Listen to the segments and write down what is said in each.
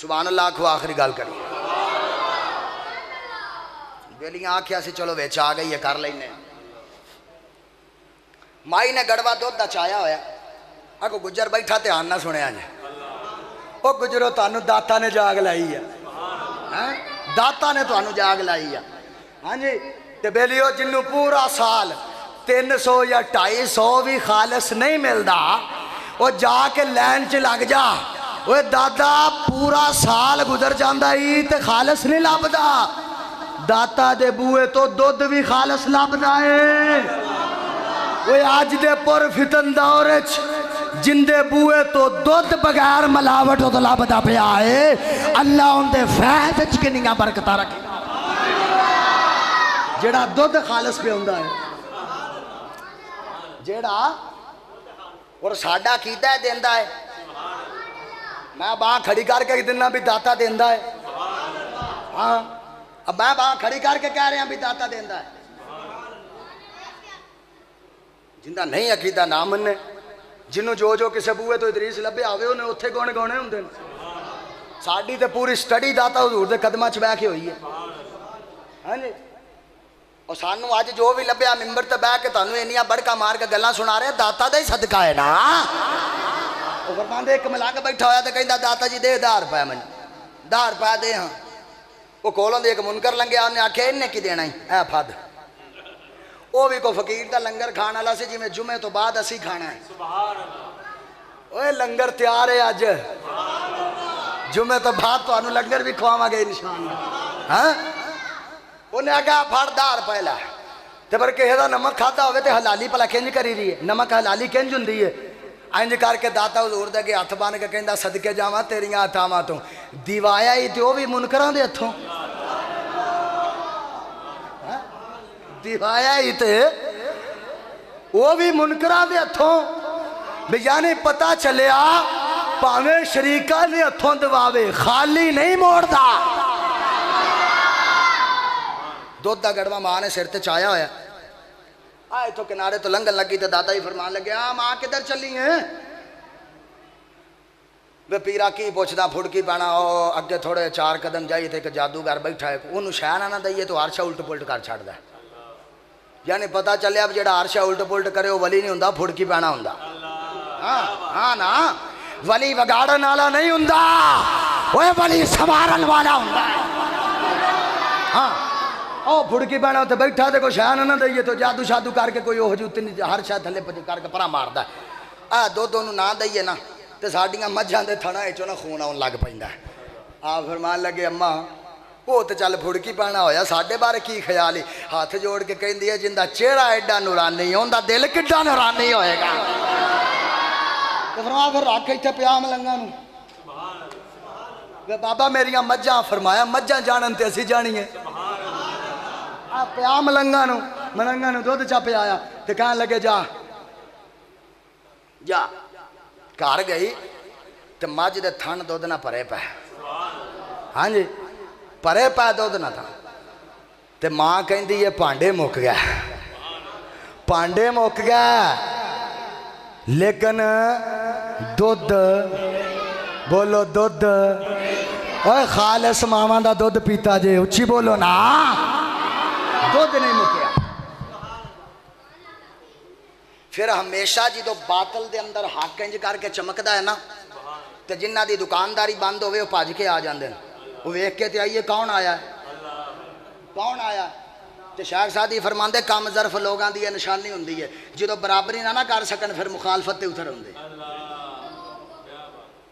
सुभान अल्लाह आखो आखिरी गल करी बेलियां आख्या से चलो विच आ गई है कर लेने माई ने गड़वा दुध का चाया होया अगो गुजर बैठा ध्यान ना सुनिया ने ओ गुजरो तुहानू दाता ने जाग लाई है दाता ने तुहानू जाग लाई है हाँ जी ते बेलियो जिन्नू पूरा साल 300 या 250 भी खालस नहीं मिलता वो जाके लैन च लग जा वो दादा पूरा साल गुजर जाता ही ते खालस नहीं लभदा दाता दे बूए तो दुध भी खालस लभदा है वो अज दे पुर फितन दौर जिंदे बूए तो दुध बगैर मिलावट तो लभदा पिया है अल्लाह उनके फैद च किन्नियां बरकतां रखे जेड़ा दुध खालस पे हुंदा है जेड़ा और साडा कीता है देंदा है मैं बांह खड़ी करके दिना भी दाता देंदा है हाँ अब मैं बांह खड़ी करके कह रहा भी दाता देंदा है जिंदा नहीं अकीदा ना मन्ने जिन्हों जो जो किसी बूहे तो इदरीस लभे आवे उन्हें उत्थे गौने गौने होंदे साडी ते पूरी स्टडी दाता हजूर दे कदमां च बैठ के हुई है हाँ जी और सानू अज जो भी लभ्या मिंबर ते बह के तुहानू इन्नियां बड़का मार के गल्लां सुना रहे दाता दा ही सदका है ना वो फरमांदे एक मलंग बैठा होया ते कहंदा दाता जी दे 1000 रुपए मैनूं 10 रुपए दे हाँ वो कोलों दे एक मुनकर लंघिया उन्हें आख्या इन्हें की देना ही ऐ फद वो भी कोई फकीर का लंगर खाने वाला से जिवें जुमे तो बाद असी खाना है ओए लंगर तैयार है अज जुमे तो बाद तुहानू लंगर भी खवावांगे इंशाअल्लाह हाँ उन्हें आख्या फड़ 10 रुपए लै ते पर किसी का नमक खाता होवे ते हलाली भला किंज करी रही है नमक हलाली किंज हुंदी है इंज करके दाता हजूर दे अगे हथ बन के कहंदा सदके जावां तेरियां अथावां तो दिवाया ही ते भी मुनकरां दे हथों दिवाया ही ते वो भी मुनकरां दे हथों भी यानी पता चलिया भावें शरीका ने हथों दवावे खाली नहीं मोड़दा दुध का गड़वा मां ने सिर ते चाया होया आ इथों किनारे तो लंघन लगी तो दादा ही फरमान लगे आ मां किधर चली है वे पीरा की पुछदा फुड़की पैना अगे थोड़े 4 कदम जाइए तो एक जादूगर बैठा है उन्होंने शह ना दईए तो हरशा उल्ट पुलट कर छड़दा यानी पता चलिया जो हरशा उल्ट पुलट करे वो वली नहीं हुंदा फुड़की पैना हुंदा हाँ हाँ ना वली वगाड़न वाला नहीं हुंदा ओए वली संवारन वाला हुंदा हाँ ओ फुड़की पैना उत्ते बैठा तो कोई शह ना दईए तो जादू शादू करके कोई ओह जी उत्ते हर शह थले करके परा मारदा आ दुध ओनू ना दईए ना तो साडियां मझां दे थणा चो ना खून आउण लग पैंदा आ फरमान लगे अम्मा वो तो चल फुड़की पैना होया साडे बारे की ख्याल है हाथ जोड़ के कहंदी है जिंदा चेहरा एडा नूरानी उनदा दिल किड्डा नूरानी होएगा तो फरमा फिर रख इत्थे पिया मलंगा नू वे बाबा मेरियां मझां फरमाया मझां जानन ते असीं जाणीए आ पिया मलंगा नू दुध चा पियाया ते कहन लगे जा जा घर गई तो मझ दे थन दुध ना भरे पै हाँ जी भरे पै दुध ना था ते मां कहती है भांडे मुक गया भांडे मुक गया लेकिन दुध बोलो दुध ओए खालिस मावां दा दुध पीता जे उच्ची बोलो ना दुध नहीं मुकया फिर हमेशा जो बातल दे अंदर हक इंज करके चमकदा है ना तो जिन्हां दी दुकानदारी बंद होवे वो भज के आ जांदे वो वेख के ते आइए कौन आया कौन आया तो शायद सादी फरमांदे कम ज़र्फ लोगों की निशानी होंदी है जो बराबरी ना कर सकन फिर मुखालफत ते उतर आउंदे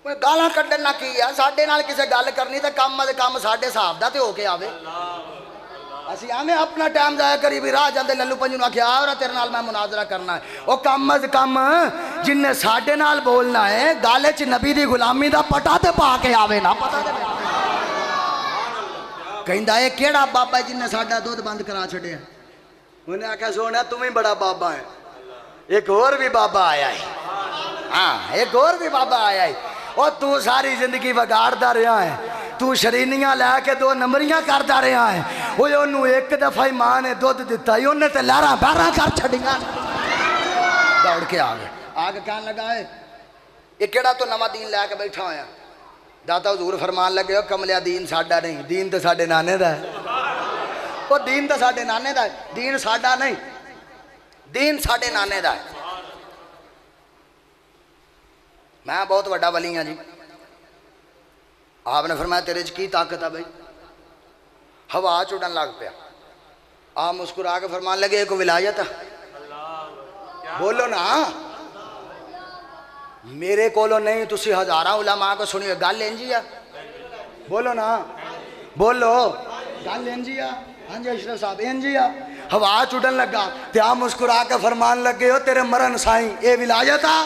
कोई गालां कड्ढन ना की है साडे नाल किसे गल करनी तो कम अज कम साडे हिसाब दा ते हो के आवे असी आवें अपना टाइम जाया करी भी राह जाते लल्लू पंजू ने आख्या और तेरे नाल मैं मुनाजरा करना है वो कम अज कम जिन्हें साडे नाल बोलना है गल च नबी दी गुलामी दा पटा ते पा के आवे ना पता ते कहंदा है केड़ा बाबा जिन्हें साडा दुध बंद करा छड़िया उन्हें आख्या सोना तुम ही बड़ा बाबा है एक और भी बाबा आया है हाँ एक और भी बाबा आया है और तू सारी जिंदगी बगाड़ता रहा है तू शरीनियां लैके 2 नंबरियां करता रहा है वो एक दफा ही मां ने दुध दिता ही उन्हें तो लहरा बहरा कर छड़ियां दौड़ के आ गए आगे कहन लगा है ये केड़ा तो नवा दीन लैके बैठा होया दाता हजूर फरमान लगे हो कमलिया दीन साडा नहीं, दीन तो साडे नाने दा है। वो दीन तो साडे नाने दा है, दीन साडा नहीं, दीन साडे नाने दा है। मैं बहुत बड़ा वली हाँ जी। आपने फरमाया तेरे च की ताकत है भाई? हवा च उड़न लग पिया। आप मुस्कुरा के फरमान लगे एक विलायत है। बोलो ना, मेरे कोलो नहीं, तुसी हजारां उलमा को सुनिए गल इंजी आ। बोलो ना, बोलो गल इंजी आ। हाँ जी अशरफ साहब इंजी आ। हवा चुड़न लगा ते आप मुस्कुरा के फरमान लगे हो तेरे मरन साई ये विलायत आ।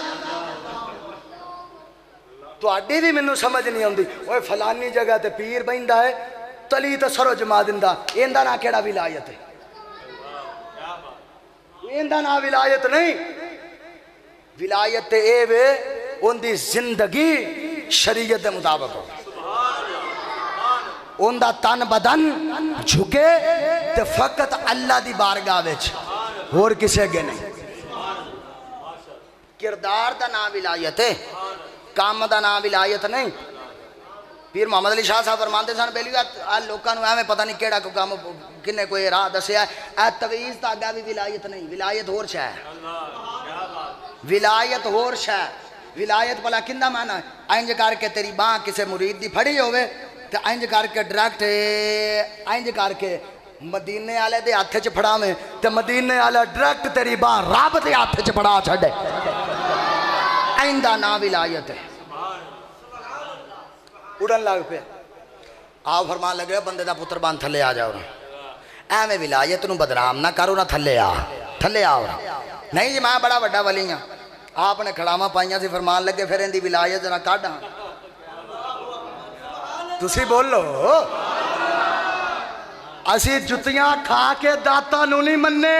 तुहाडी भी मैनू समझ नहीं आती। ओए फलानी जगह ते पीर बहिंदा है, तली तो सरो जमा दिंदा, इंदा ना केड़ा विलायत है? इंदा ना विलायत नहीं। विलायत ए वे उनकी जिंदगी शरीयत के मुताबिक हो, उनका तन बदन झुके ते फकत अल्लाह की बारगाह विच, होर किसे अगे नहीं। किरदार का नाम विलायत है, काम का नाम विलायत नहीं। पीर मोहम्मद अली शाह साहब फरमाते सन पहली बात लोगों को एवं पता नहीं केड़ा काम किन्ने कोई राह दसिया है। तवीज़ धागा भी विलायत नहीं, विलायत होर शै है, विलायत होर शै। विलायत भला किंदा माना इंज करके तेरी बांह किसी मुरीद की फड़ी होवे ते इंज करके डायरैक्ट इंज करके मदीने वाले दे हथ च फड़ावे ते मदीने वाला डायरैक्ट तेरी बांह रब के हथ च फड़ा छड़े, इंदा ना विलायत है। उड़न लग पे आप फरमान लगे बंदे का पुत्र बन थले आ जाओ, एवं विलायत नूं बदनाम ना करो ना, थले आ, थले आओ। नहीं जी मैं बड़ा वड्डा वली हाँ। आपने खड़ावा पाइया सी फरमान लगे फिर इनकी विलायत जरा काढ़ा। तुसी बोलो असी जुतियां खा के दाता नूं नहीं मन्ने,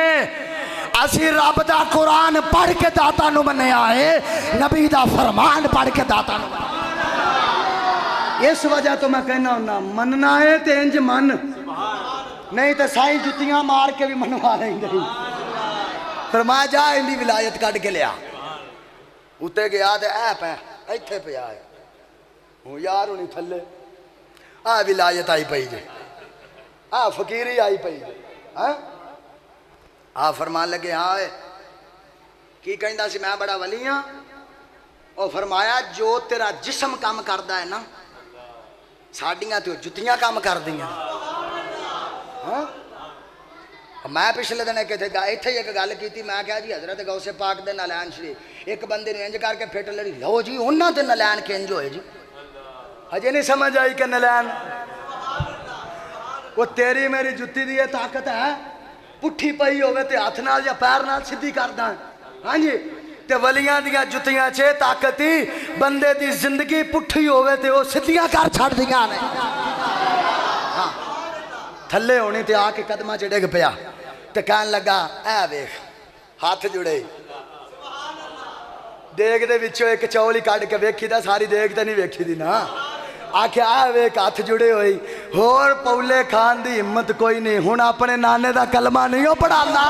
असी रब दा कुरान पढ़ के दाता नूं मन्निया है, नबी दा फरमान पढ़ के दाता नूं। इस वजह तो मैं कहना हुन्ना मनना है तो इंज मन, नहीं तो साईं जुतियां मार के भी मनवा लेंगे। फरमाया जा इनकी विलायत कढ़ के लिया। उत्ते गया तो ऐ पै इत्थे पिया है हूँ यार हूँ थले आ विलायत आई पई जे, आ फकीरी आई पई जे। आ फरमान लगे हाँ की कहंदा सी मैं बड़ा वली हाँ। और फरमाया जो तेरा जिस्म काम करदा है ना, साड़ियाँ तो जुतियां काम कर दियां। मैं पिछले दिन कितने इत्थे एक गल की, मैं क्या जी हजरत गौसे पाक दे नलैन शरीफ एक बंदे ने इंज करके फिट लड़ी, लो जी उन्होंने तो नलैन किंज होए जी। अजे नहीं समझ आई कि नलैन वो तेरी मेरी जुत्ती दी ताकत है, पुट्ठी पई होवे ते हथ नाल या पैर नाल सीधी करदा। हाँ जी ते वलियां दियां जुत्तियां च ताकत ही बंदे दी जिंदगी पुट्ठी होवे ते वो सीधियां कर छड़ दियां ने। हाँ थले होनी ते आके कदमां च डिग पिया ते कहन लगा ऐ वेख हाथ जुड़े, देग दे विचों एक चौल ही कढ़ के वेखी दा, सारी देग ते नहीं वेखी दी ना। आख्या आ वेख हाथ जुड़े होई, होर पौले खान दी हिम्मत कोई नहीं, हुण अपने नाने दा कलमा नहीं हो पढ़ांदा।